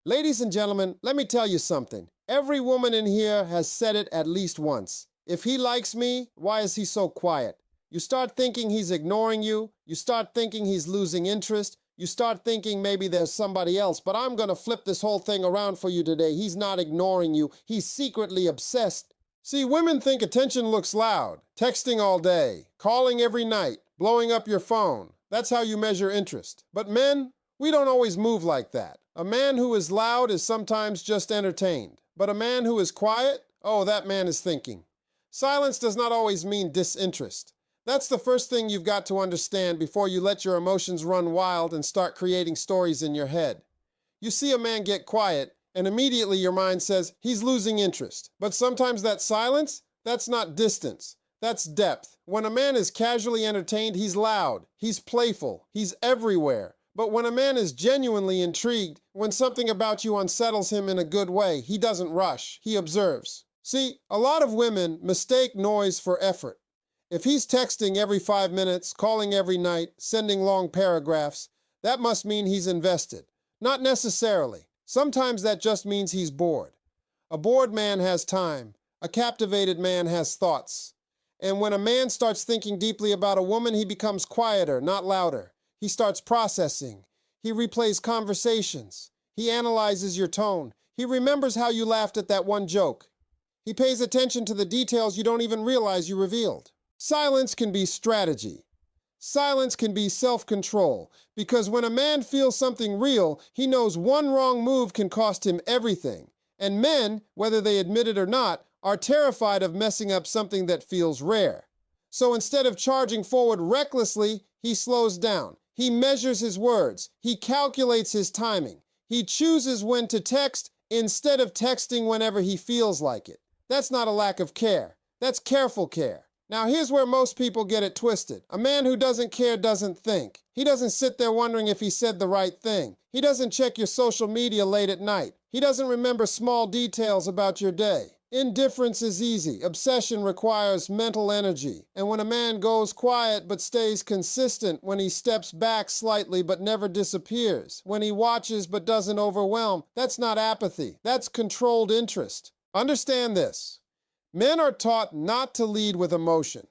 Ladies and gentlemen, let me tell you something. Every woman in here has said it at least once. If he likes me, why is he so quiet? You start thinking he's ignoring you. You start thinking he's losing interest. You start thinking maybe there's somebody else, but I'm gonna flip this whole thing around for you today. He's not ignoring you. He's secretly obsessed. See, women think attention looks loud. Texting all day, calling every night, blowing up your phone. That's how you measure interest. But men, we don't always move like that. A man who is loud is sometimes just entertained. But a man who is quiet, oh, that man is thinking. Silence does not always mean disinterest. That's the first thing you've got to understand before you let your emotions run wild and start creating stories in your head. You see a man get quiet, and immediately your mind says he's losing interest. But sometimes that silence, that's not distance. That's depth. When a man is casually entertained, he's loud, he's playful, he's everywhere. But when a man is genuinely intrigued, when something about you unsettles him in a good way, he doesn't rush, he observes. See, a lot of women mistake noise for effort. If he's texting every 5 minutes, calling every night, sending long paragraphs, that must mean he's invested. Not necessarily. Sometimes that just means he's bored. A bored man has time. A captivated man has thoughts. And when a man starts thinking deeply about a woman, he becomes quieter, not louder. He starts processing. He replays conversations. He analyzes your tone. He remembers how you laughed at that one joke. He pays attention to the details you don't even realize you revealed. Silence can be strategy. Silence can be self-control, because when a man feels something real, he knows one wrong move can cost him everything. And men, whether they admit it or not, are terrified of messing up something that feels rare. So instead of charging forward recklessly, he slows down. He measures his words. He calculates his timing. He chooses when to text instead of texting whenever he feels like it. That's not a lack of care. That's careful care. Now here's where most people get it twisted. A man who doesn't care doesn't think. He doesn't sit there wondering if he said the right thing. He doesn't check your social media late at night. He doesn't remember small details about your day. Indifference is easy. Obsession requires mental energy. And when a man goes quiet but stays consistent, when he steps back slightly but never disappears, when he watches but doesn't overwhelm, that's not apathy. That's controlled interest. Understand this. Men are taught not to lead with emotion.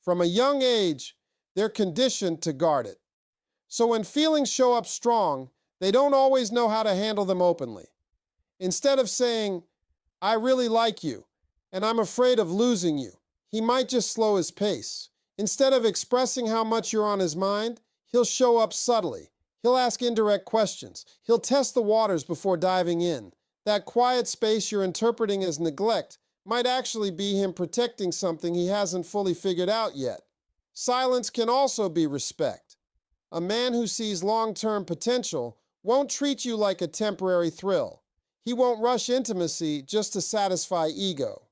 From a young age, they're conditioned to guard it. So when feelings show up strong, they don't always know how to handle them openly. Instead of saying, "I really like you, and I'm afraid of losing you," he might just slow his pace. Instead of expressing how much you're on his mind, he'll show up subtly. He'll ask indirect questions. He'll test the waters before diving in. That quiet space you're interpreting as neglect might actually be him protecting something he hasn't fully figured out yet. Silence can also be respect. A man who sees long-term potential won't treat you like a temporary thrill. He won't rush intimacy just to satisfy ego.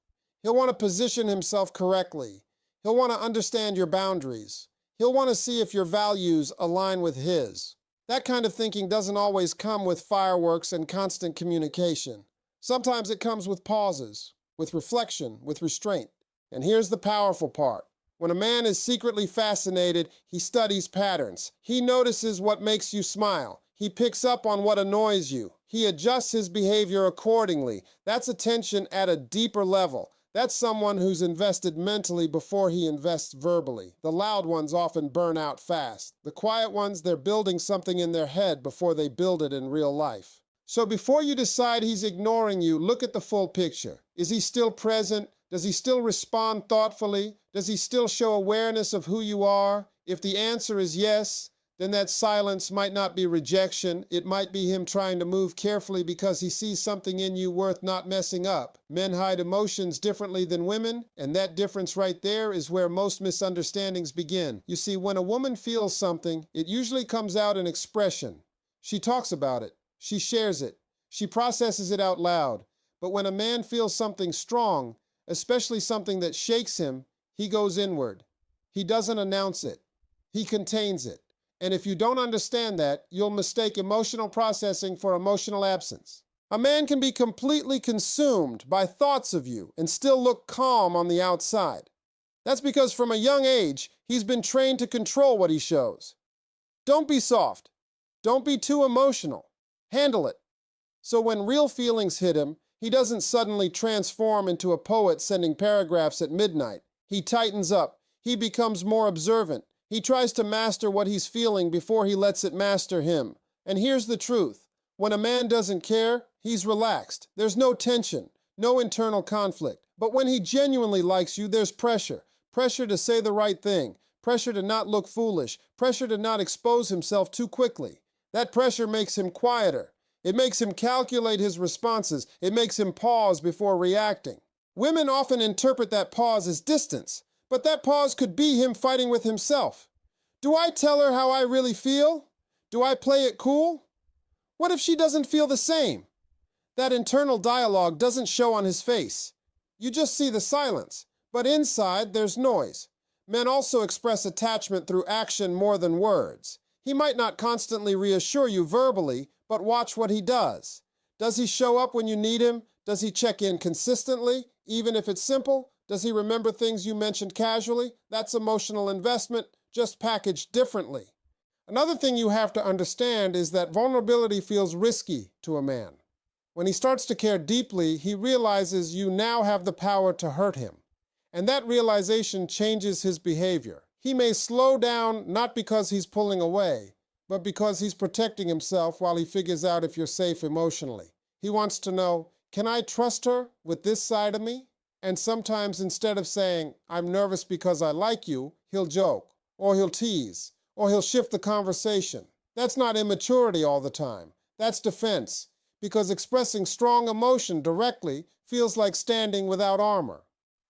He'll want to position himself correctly. He'll want to understand your boundaries. He'll want to see if your values align with his. That kind of thinking doesn't always come with fireworks and constant communication. Sometimes it comes with pauses, with reflection, with restraint. And here's the powerful part. When a man is secretly fascinated, he studies patterns. He notices what makes you smile. He picks up on what annoys you. He adjusts his behavior accordingly. That's attention at a deeper level. That's someone who's invested mentally before he invests verbally. The loud ones often burn out fast. The quiet ones, they're building something in their head before they build it in real life. So before you decide he's ignoring you, look at the full picture. Is he still present? Does he still respond thoughtfully? Does he still show awareness of who you are? If the answer is yes, then that silence might not be rejection. It might be him trying to move carefully because he sees something in you worth not messing up. Men hide emotions differently than women, and that difference right there is where most misunderstandings begin. You see, when a woman feels something, it usually comes out in expression. She talks about it. She shares it. She processes it out loud. But when a man feels something strong, especially something that shakes him, he goes inward. He doesn't announce it. He contains it. And if you don't understand that, you'll mistake emotional processing for emotional absence. A man can be completely consumed by thoughts of you and still look calm on the outside. That's because from a young age, he's been trained to control what he shows. Don't be soft. Don't be too emotional. Handle it. So when real feelings hit him, he doesn't suddenly transform into a poet sending paragraphs at midnight. He tightens up. He becomes more observant. He tries to master what he's feeling before he lets it master him. And here's the truth. When a man doesn't care, he's relaxed. There's no tension, no internal conflict. But when he genuinely likes you, there's pressure. Pressure to say the right thing. Pressure to not look foolish. Pressure to not expose himself too quickly. That pressure makes him quieter. It makes him calculate his responses. It makes him pause before reacting. Women often interpret that pause as distance, but that pause could be him fighting with himself. Do I tell her how I really feel? Do I play it cool? What if she doesn't feel the same? That internal dialogue doesn't show on his face. You just see the silence, but inside there's noise. Men also express attachment through action more than words. He might not constantly reassure you verbally, but watch what he does. Does he show up when you need him? Does he check in consistently, even if it's simple? Does he remember things you mentioned casually? That's emotional investment, just packaged differently. Another thing you have to understand is that vulnerability feels risky to a man. When he starts to care deeply, he realizes you now have the power to hurt him. And that realization changes his behavior. He may slow down not because he's pulling away, but because he's protecting himself while he figures out if you're safe emotionally. He wants to know, can I trust her with this side of me? And sometimes instead of saying, I'm nervous because I like you, he'll joke, or he'll tease, or he'll shift the conversation. That's not immaturity all the time. That's defense, because expressing strong emotion directly feels like standing without armor.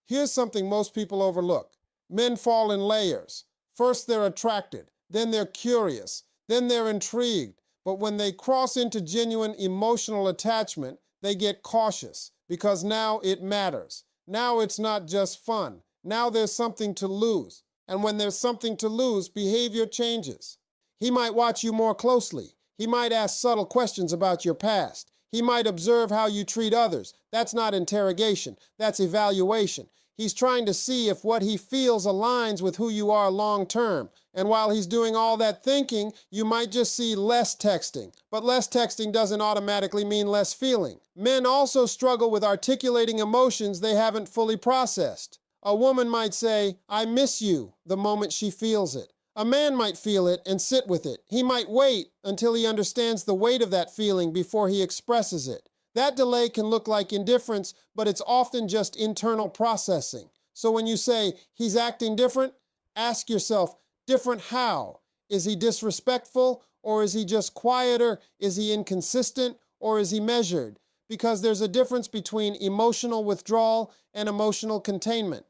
Here's something most people overlook. Men fall in layers. First they're attracted, then they're curious, then they're intrigued. But when they cross into genuine emotional attachment, they get cautious because now it matters. Now it's not just fun. Now there's something to lose. And when there's something to lose, behavior changes. He might watch you more closely. He might ask subtle questions about your past. He might observe how you treat others. That's not interrogation. That's evaluation. He's trying to see if what he feels aligns with who you are long term. And while he's doing all that thinking, you might just see less texting. But less texting doesn't automatically mean less feeling. Men also struggle with articulating emotions they haven't fully processed. A woman might say, I miss you, the moment she feels it. A man might feel it and sit with it. He might wait until he understands the weight of that feeling before he expresses it. That delay can look like indifference, but it's often just internal processing. So when you say, he's acting different, ask yourself, different how? Is he disrespectful, or is he just quieter? Is he inconsistent, or is he measured? Because there's a difference between emotional withdrawal and emotional containment.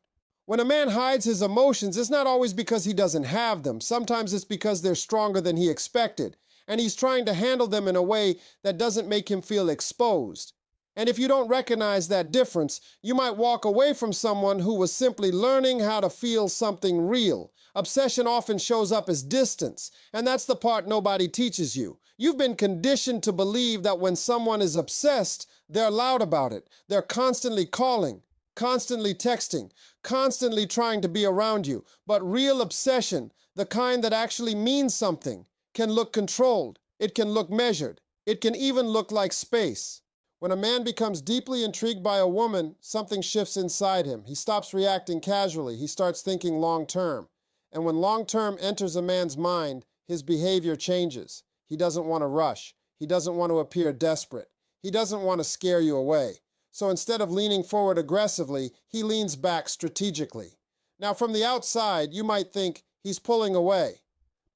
When a man hides his emotions, it's not always because he doesn't have them. Sometimes it's because they're stronger than he expected. And he's trying to handle them in a way that doesn't make him feel exposed. And if you don't recognize that difference, you might walk away from someone who was simply learning how to feel something real. Obsession often shows up as distance, and that's the part nobody teaches you. You've been conditioned to believe that when someone is obsessed, they're loud about it. They're constantly calling, constantly texting, constantly trying to be around you. But real obsession, the kind that actually means something, can look controlled, it can look measured, it can even look like space. When a man becomes deeply intrigued by a woman, something shifts inside him. He stops reacting casually, he starts thinking long term. And when long term enters a man's mind, his behavior changes. He doesn't want to rush, he doesn't want to appear desperate, he doesn't want to scare you away. So instead of leaning forward aggressively, he leans back strategically. Now from the outside, you might think he's pulling away,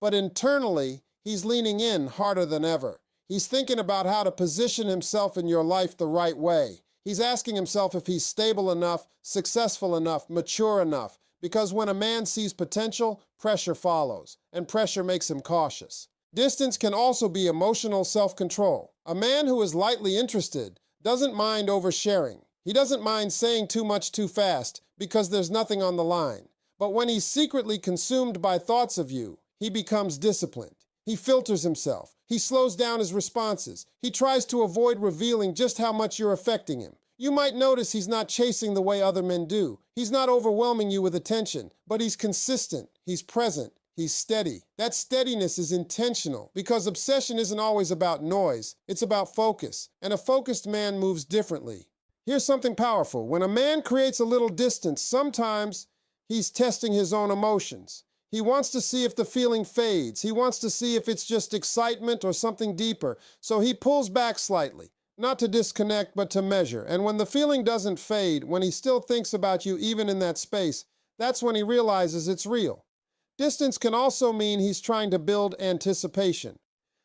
but internally, he's leaning in harder than ever. He's thinking about how to position himself in your life the right way. He's asking himself if he's stable enough, successful enough, mature enough. Because when a man sees potential, pressure follows, and pressure makes him cautious. Distance can also be emotional self-control. A man who is lightly interested doesn't mind oversharing. He doesn't mind saying too much too fast because there's nothing on the line. But when he's secretly consumed by thoughts of you, he becomes disciplined. He filters himself. He slows down his responses. He tries to avoid revealing just how much you're affecting him. You might notice he's not chasing the way other men do. He's not overwhelming you with attention, but he's consistent. He's present. He's steady. That steadiness is intentional because obsession isn't always about noise. It's about focus. And a focused man moves differently. Here's something powerful. When a man creates a little distance, sometimes he's testing his own emotions. He wants to see if the feeling fades. He wants to see if it's just excitement or something deeper. So he pulls back slightly, not to disconnect, but to measure. And when the feeling doesn't fade, when he still thinks about you even in that space, that's when he realizes it's real. Distance can also mean he's trying to build anticipation.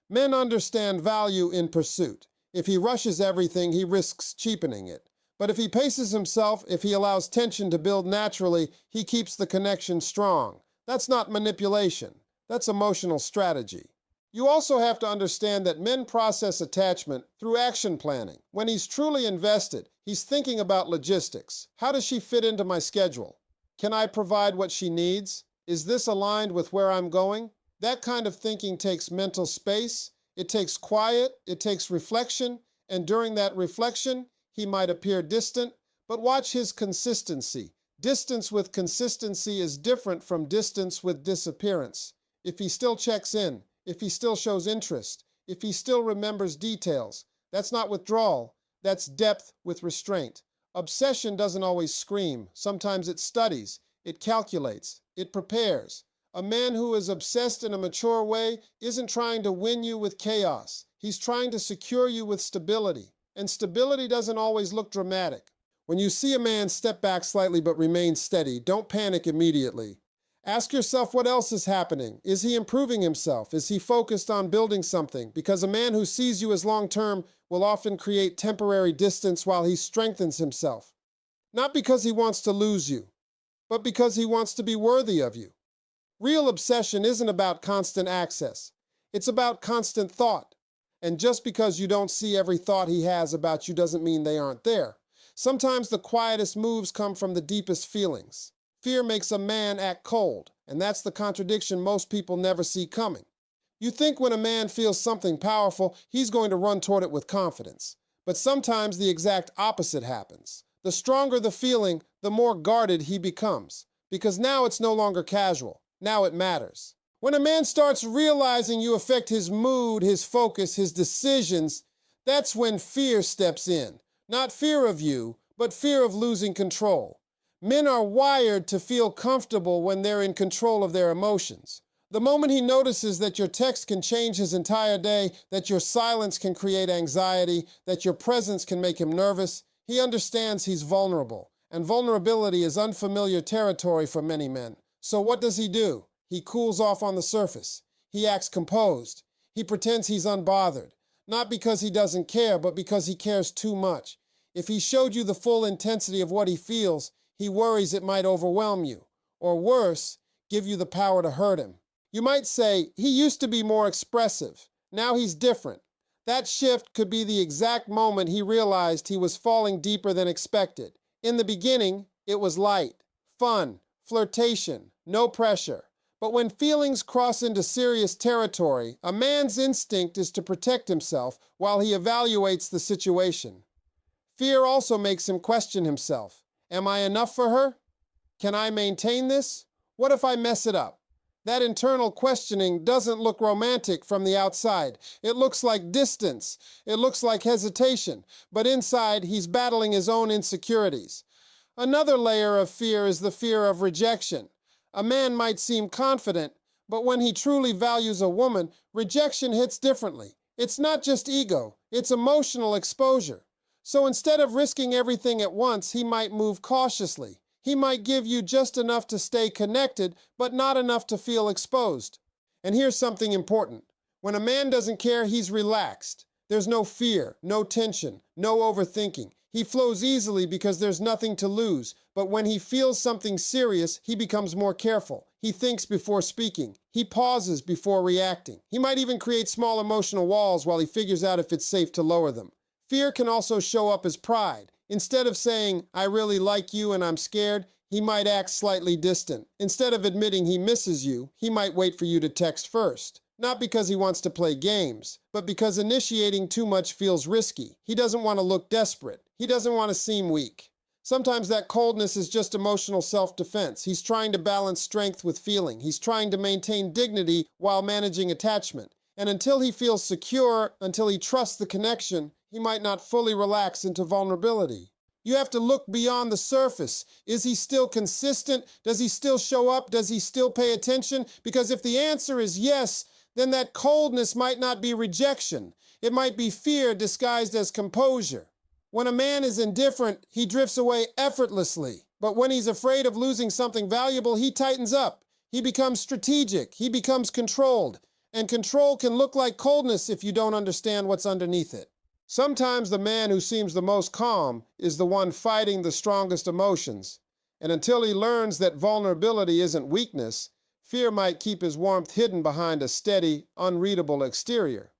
Men understand value in pursuit. If he rushes everything, he risks cheapening it. But if he paces himself, if he allows tension to build naturally, he keeps the connection strong. That's not manipulation. That's emotional strategy. You also have to understand that men process attachment through action planning. When he's truly invested, he's thinking about logistics. How does she fit into my schedule? Can I provide what she needs? Is this aligned with where I'm going? That kind of thinking takes mental space, it takes quiet, it takes reflection, and during that reflection, he might appear distant, but watch his consistency. Distance with consistency is different from distance with disappearance. If he still checks in, if he still shows interest, if he still remembers details, that's not withdrawal, that's depth with restraint. Obsession doesn't always scream. Sometimes it studies, it calculates, it prepares. A man who is obsessed in a mature way isn't trying to win you with chaos. He's trying to secure you with stability. And stability doesn't always look dramatic. When you see a man step back slightly but remain steady, don't panic immediately. Ask yourself what else is happening. Is he improving himself? Is he focused on building something? Because a man who sees you as long-term will often create temporary distance while he strengthens himself. Not because he wants to lose you, but because he wants to be worthy of you. Real obsession isn't about constant access. It's about constant thought. And just because you don't see every thought he has about you doesn't mean they aren't there. Sometimes the quietest moves come from the deepest feelings. Fear makes a man act cold, and that's the contradiction most people never see coming. You think when a man feels something powerful, he's going to run toward it with confidence. But sometimes the exact opposite happens. The stronger the feeling, the more guarded he becomes. Because now it's no longer casual. Now it matters. When a man starts realizing you affect his mood, his focus, his decisions, that's when fear steps in. Not fear of you, but fear of losing control. Men are wired to feel comfortable when they're in control of their emotions. The moment he notices that your text can change his entire day, that your silence can create anxiety, that your presence can make him nervous, he understands he's vulnerable. And vulnerability is unfamiliar territory for many men. So what does he do? He cools off on the surface. He acts composed. He pretends he's unbothered. Not because he doesn't care, but because he cares too much. If he showed you the full intensity of what he feels, he worries it might overwhelm you. Or worse, give you the power to hurt him. You might say, he used to be more expressive. Now he's different. That shift could be the exact moment he realized he was falling deeper than expected. In the beginning, it was light, fun, flirtation, no pressure. But when feelings cross into serious territory, a man's instinct is to protect himself while he evaluates the situation. Fear also makes him question himself. Am I enough for her? Can I maintain this? What if I mess it up? That internal questioning doesn't look romantic from the outside. It looks like distance. It looks like hesitation. But inside, he's battling his own insecurities. Another layer of fear is the fear of rejection. A man might seem confident, but when he truly values a woman, rejection hits differently. It's not just ego, it's emotional exposure. So instead of risking everything at once, he might move cautiously. He might give you just enough to stay connected, but not enough to feel exposed. And here's something important. When a man doesn't care, he's relaxed. There's no fear, no tension, no overthinking. He flows easily because there's nothing to lose. But when he feels something serious, he becomes more careful. He thinks before speaking. He pauses before reacting. He might even create small emotional walls while he figures out if it's safe to lower them. Fear can also show up as pride. Instead of saying, I really like you and I'm scared, he might act slightly distant. Instead of admitting he misses you, he might wait for you to text first. Not because he wants to play games, but because initiating too much feels risky. He doesn't want to look desperate. He doesn't want to seem weak. Sometimes that coldness is just emotional self-defense. He's trying to balance strength with feeling. He's trying to maintain dignity while managing attachment. And until he feels secure, until he trusts the connection, he might not fully relax into vulnerability. You have to look beyond the surface. Is he still consistent? Does he still show up? Does he still pay attention? Because if the answer is yes, then that coldness might not be rejection. It might be fear disguised as composure. When a man is indifferent, he drifts away effortlessly. But when he's afraid of losing something valuable, he tightens up. He becomes strategic. He becomes controlled. And control can look like coldness if you don't understand what's underneath it. Sometimes the man who seems the most calm is the one fighting the strongest emotions. And until he learns that vulnerability isn't weakness, fear might keep his warmth hidden behind a steady, unreadable exterior.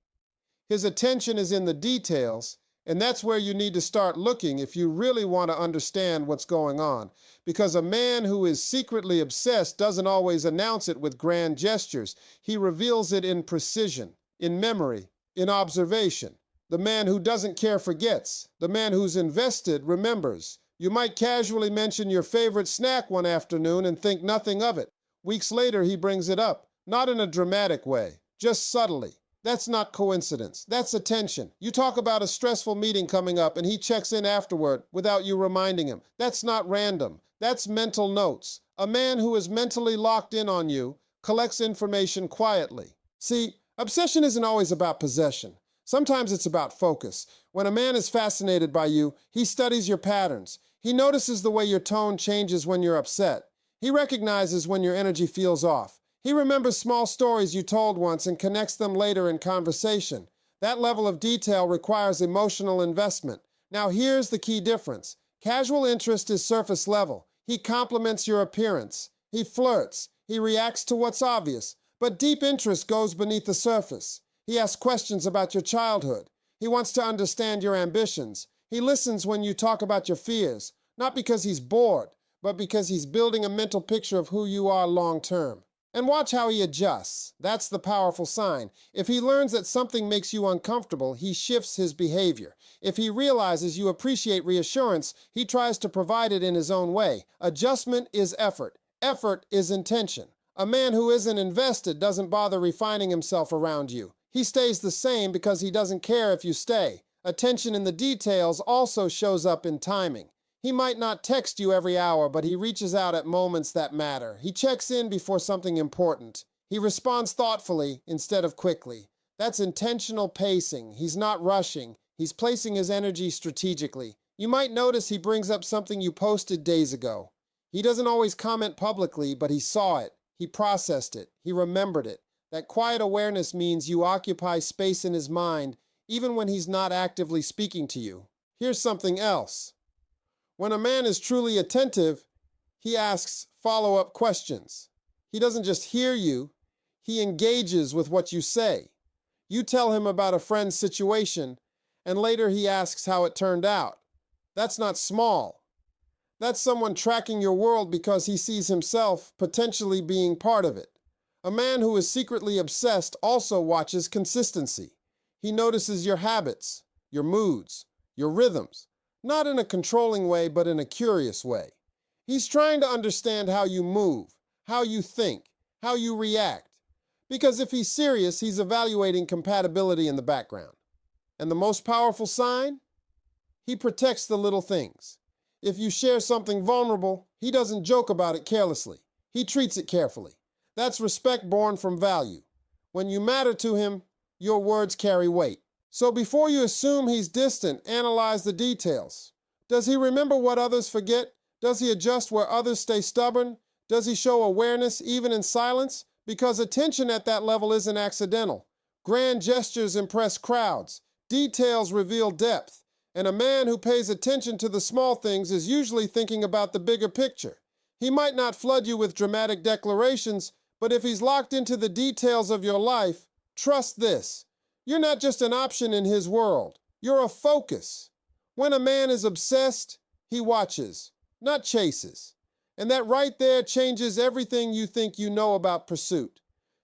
His attention is in the details, and that's where you need to start looking if you really want to understand what's going on. Because a man who is secretly obsessed doesn't always announce it with grand gestures. He reveals it in precision, in memory, in observation. The man who doesn't care forgets. The man who's invested remembers. You might casually mention your favorite snack one afternoon and think nothing of it. Weeks later, he brings it up, not in a dramatic way, just subtly. That's not coincidence. That's attention. You talk about a stressful meeting coming up and he checks in afterward without you reminding him. That's not random. That's mental notes. A man who is mentally locked in on you collects information quietly. See, obsession isn't always about possession. Sometimes it's about focus. When a man is fascinated by you, he studies your patterns. He notices the way your tone changes when you're upset. He recognizes when your energy feels off. He remembers small stories you told once and connects them later in conversation. That level of detail requires emotional investment. Now here's the key difference. Casual interest is surface level. He compliments your appearance. He flirts. He reacts to what's obvious. But deep interest goes beneath the surface. He asks questions about your childhood. He wants to understand your ambitions. He listens when you talk about your fears, not because he's bored, but because he's building a mental picture of who you are long term. And watch how he adjusts. That's the powerful sign. If he learns that something makes you uncomfortable, he shifts his behavior. If he realizes you appreciate reassurance, he tries to provide it in his own way. Adjustment is effort. Effort is intention. A man who isn't invested doesn't bother refining himself around you. He stays the same because he doesn't care if you stay. Attention in the details also shows up in timing. He might not text you every hour, but he reaches out at moments that matter. He checks in before something important. He responds thoughtfully instead of quickly. That's intentional pacing. He's not rushing. He's placing his energy strategically. You might notice he brings up something you posted days ago. He doesn't always comment publicly, but he saw it. He processed it. He remembered it. That quiet awareness means you occupy space in his mind, even when he's not actively speaking to you. Here's something else. When a man is truly attentive, he asks follow-up questions. He doesn't just hear you, he engages with what you say. You tell him about a friend's situation, and later he asks how it turned out. That's not small. That's someone tracking your world because he sees himself potentially being part of it. A man who is secretly obsessed also watches consistency. He notices your habits, your moods, your rhythms, not in a controlling way, but in a curious way. He's trying to understand how you move, how you think, how you react. Because if he's serious, he's evaluating compatibility in the background. And the most powerful sign? He protects the little things. If you share something vulnerable, he doesn't joke about it carelessly. He treats it carefully. That's respect born from value. When you matter to him, your words carry weight. So before you assume he's distant, analyze the details. Does he remember what others forget? Does he adjust where others stay stubborn? Does he show awareness even in silence? Because attention at that level isn't accidental. Grand gestures impress crowds. Details reveal depth. And a man who pays attention to the small things is usually thinking about the bigger picture. He might not flood you with dramatic declarations, but if he's locked into the details of your life, trust this. You're not just an option in his world. You're a focus. When a man is obsessed, he watches, not chases. And that right there changes everything you think you know about pursuit.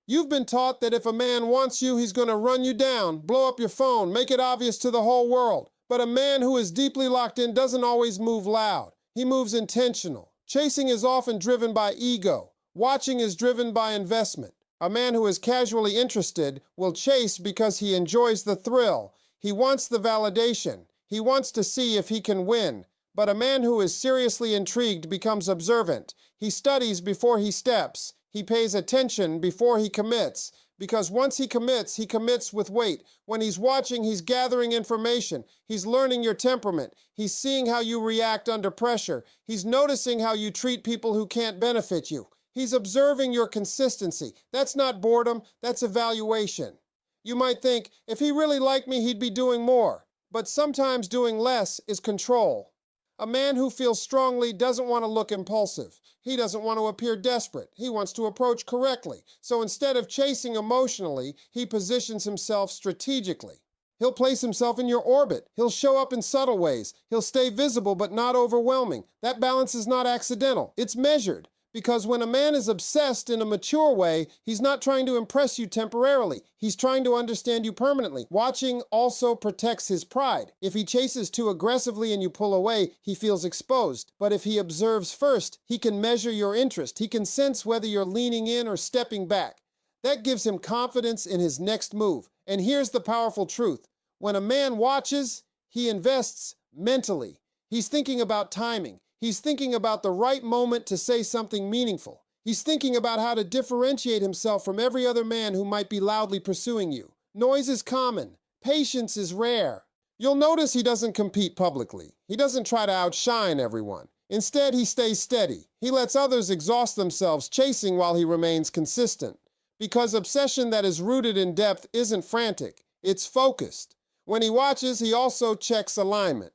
You've been taught that if a man wants you, he's going to run you down, blow up your phone, make it obvious to the whole world. But a man who is deeply locked in doesn't always move loud. He moves intentional. Chasing is often driven by ego. Watching is driven by investment. A man who is casually interested will chase because he enjoys the thrill. He wants the validation. He wants to see if he can win. But a man who is seriously intrigued becomes observant. He studies before he steps. He pays attention before he commits. Because once he commits with weight. When he's watching, he's gathering information. He's learning your temperament. He's seeing how you react under pressure. He's noticing how you treat people who can't benefit you. He's observing your consistency. That's not boredom, that's evaluation. You might think, if he really liked me, he'd be doing more. But sometimes doing less is control. A man who feels strongly doesn't want to look impulsive. He doesn't want to appear desperate. He wants to approach correctly. So instead of chasing emotionally, he positions himself strategically. He'll place himself in your orbit. He'll show up in subtle ways. He'll stay visible but not overwhelming. That balance is not accidental. It's measured. Because when a man is obsessed in a mature way, he's not trying to impress you temporarily. He's trying to understand you permanently. Watching also protects his pride. If he chases too aggressively and you pull away, he feels exposed. But if he observes first, he can measure your interest. He can sense whether you're leaning in or stepping back. That gives him confidence in his next move. And here's the powerful truth. When a man watches, he invests mentally. He's thinking about timing. He's thinking about the right moment to say something meaningful. He's thinking about how to differentiate himself from every other man who might be loudly pursuing you. Noise is common. Patience is rare. You'll notice he doesn't compete publicly. He doesn't try to outshine everyone. Instead, he stays steady. He lets others exhaust themselves chasing while he remains consistent. Because obsession that is rooted in depth isn't frantic. It's focused. When he watches, he also checks alignment.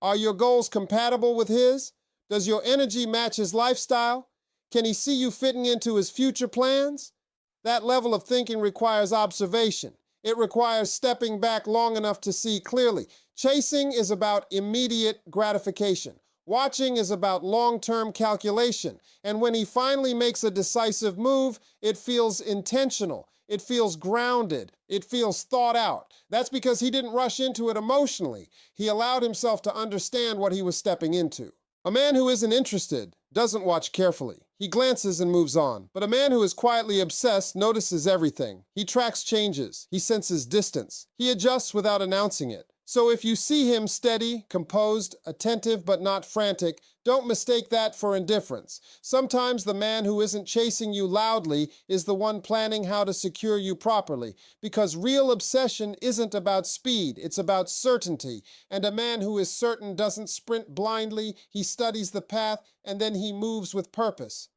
Are your goals compatible with his? Does your energy match his lifestyle? Can he see you fitting into his future plans? That level of thinking requires observation. It requires stepping back long enough to see clearly. Chasing is about immediate gratification. Watching is about long-term calculation. And when he finally makes a decisive move, it feels intentional. It feels grounded. It feels thought out. That's because he didn't rush into it emotionally. He allowed himself to understand what he was stepping into. A man who isn't interested doesn't watch carefully. He glances and moves on. But a man who is quietly obsessed notices everything. He tracks changes. He senses distance. He adjusts without announcing it. So if you see him steady, composed, attentive, but not frantic, don't mistake that for indifference. Sometimes the man who isn't chasing you loudly is the one planning how to secure you properly. Because real obsession isn't about speed, it's about certainty. And a man who is certain doesn't sprint blindly, he studies the path, and then he moves with purpose.